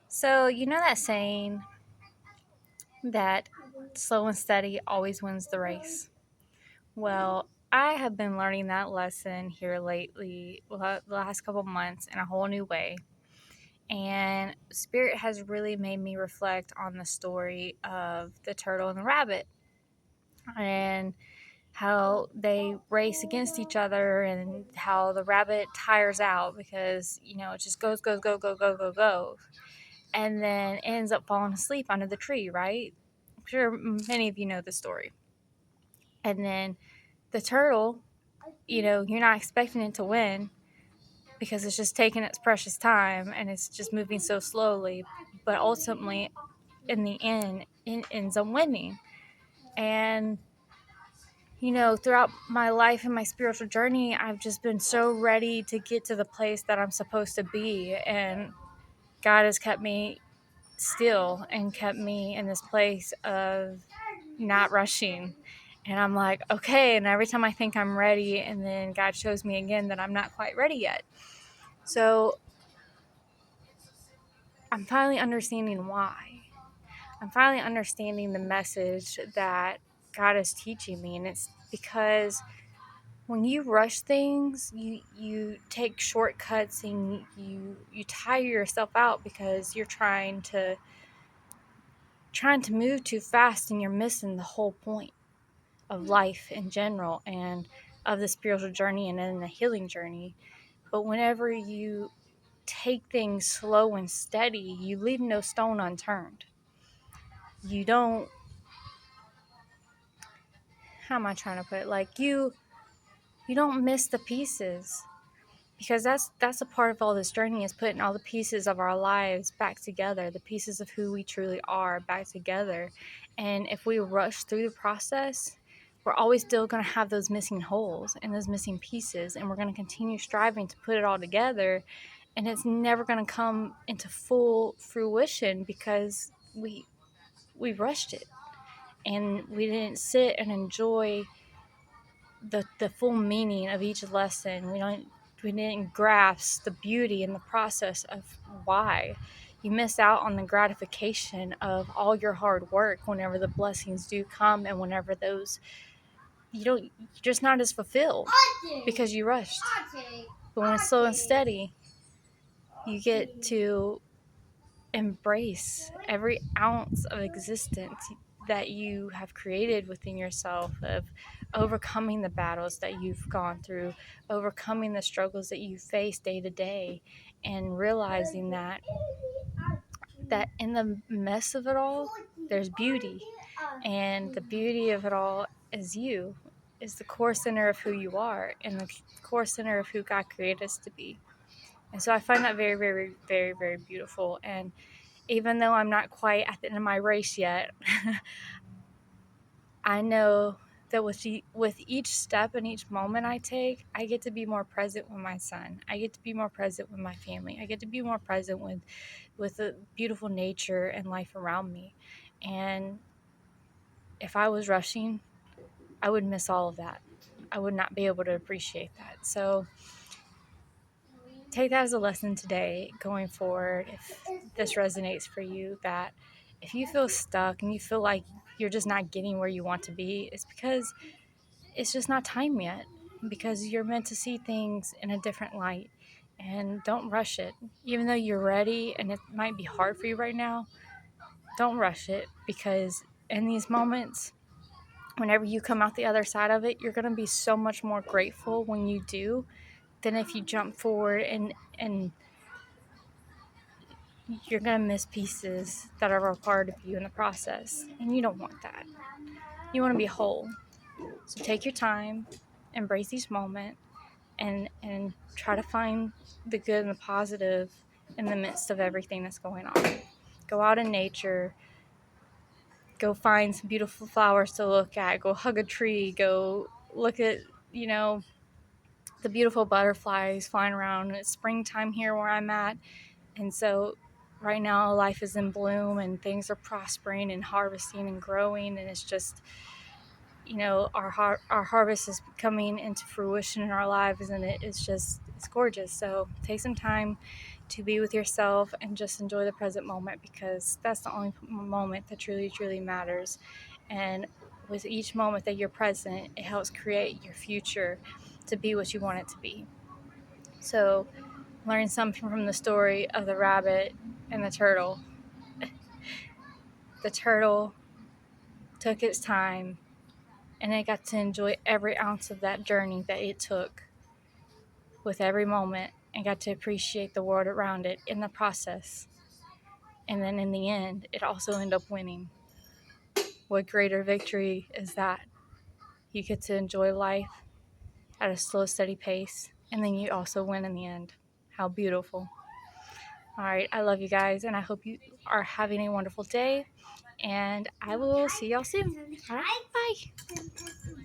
So, you know that saying that slow and steady always wins the race? Well, I have been learning that lesson here lately, well, the last couple months, in a whole new way. And Spirit has really made me reflect on the story of the turtle and the rabbit and how they race against each other and how the rabbit tires out because, it just goes, goes, go, go, go, go, go. And then ends up falling asleep under the tree, right? I'm sure many of you know the story. And then the turtle, you're not expecting it to win because it's just taking its precious time and it's just moving so slowly. But ultimately, in the end, it ends up winning. And, throughout my life and my spiritual journey, I've just been so ready to get to the place that I'm supposed to be. And God has kept me still and kept me in this place of not rushing. And I'm like, okay. And every time I think I'm ready, and then God shows me again that I'm not quite ready yet. So I'm finally understanding why. I'm finally understanding the message that God is teaching me. And it's because when you rush things, you take shortcuts and you tire yourself out because you're trying to move too fast, and you're missing the whole point of life in general and of the spiritual journey and then the healing journey. But whenever you take things slow and steady, you leave no stone unturned. You don't, how am I trying to put it? Like you don't miss the pieces, because that's a part of all this journey, is putting all the pieces of our lives back together, the pieces of who we truly are back together. And if we rush through the process, we're always still going to have those missing holes and those missing pieces, and we're going to continue striving to put it all together, and it's never going to come into full fruition because we rushed it and we didn't sit and enjoy the full meaning of each lesson. We didn't grasp the beauty and the process of why. You miss out on the gratification of all your hard work whenever the blessings do come, and whenever those you're just not as fulfilled because you rushed. But when it's slow and steady, you get to embrace every ounce of existence that you have created within yourself, of overcoming the battles that you've gone through, overcoming the struggles that you face day to day, and realizing that in the mess of it all, there's beauty. And the beauty of it all is you, is the core center of who you are and the core center of who God created us to be. And so I find that very, very, very, very beautiful. And even though I'm not quite at the end of my race yet, I know that with each step and each moment I take, I get to be more present with my son. I get to be more present with my family. I get to be more present with the beautiful nature and life around me. And if I was rushing, I would miss all of that. I would not be able to appreciate that. So take that as a lesson today going forward. If this resonates for you, that if you feel stuck and you feel like you're just not getting where you want to be, it's because it's just not time yet, because you're meant to see things in a different light. And don't rush it. Even though you're ready and it might be hard for you right now, don't rush it, because in these moments, whenever you come out the other side of it, you're going to be so much more grateful when you do than if you jump forward and you're going to miss pieces that are a part of you in the process. And you don't want that. You want to be whole. So take your time, embrace each moment, and try to find the good and the positive in the midst of everything that's going on. Go out in nature. Go find some beautiful flowers to look at. Go hug a tree. Go look at, you know, the beautiful butterflies flying around. It's springtime here where I'm at. And so right now life is in bloom and things are prospering and harvesting and growing, and it's just, our harvest is coming into fruition in our lives, and it's gorgeous. So take some time, to be with yourself and just enjoy the present moment, because that's the only moment that truly, truly matters. And with each moment that you're present, it helps create your future to be what you want it to be. So, learn something from the story of the rabbit and the turtle. The turtle took its time and it got to enjoy every ounce of that journey that it took with every moment, and got to appreciate the world around it in the process. And then in the end, it also ended up winning. What greater victory is that? You get to enjoy life at a slow, steady pace, and then you also win in the end. How beautiful. All right, I love you guys, and I hope you are having a wonderful day, and I will see y'all soon. All right, bye.